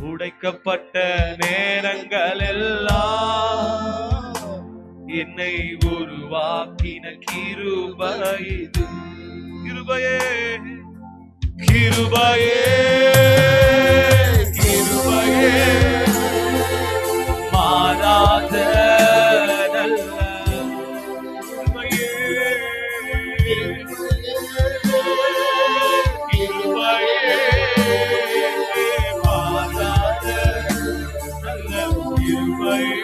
உடைக்கப்பட்ட நேரங்கள் எல்லாம் என்னை உருவாக்கின கிருபை இது. கிருபையே கிருபையே கிருபையே மாறாத நல்ல கிருபையே கிருபையே மாறாத நல்ல கிருபையே.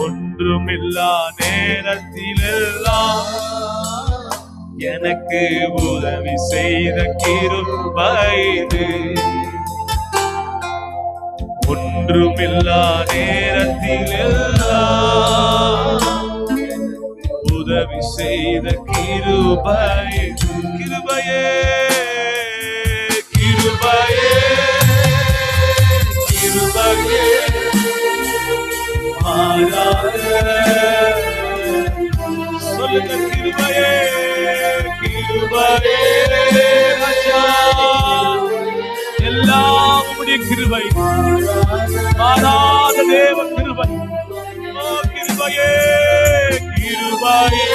ஒன்றுமில்லா நேரத்திலெல்லாம் எனக்கு உதவி செய்த கிருபை இது. ஒன்றுமில்லா நேரத்திலெல்லாம் உதவி செய்த கிருபை இது. கிருபையே கிருபையே கிருபையே சொல்லுங்க கிருபையே கிருபையே ராஜா எல்லாம் உம்முடைய கிருபை மாறாத தேவ கிருபை. கிருபையே கிருபையே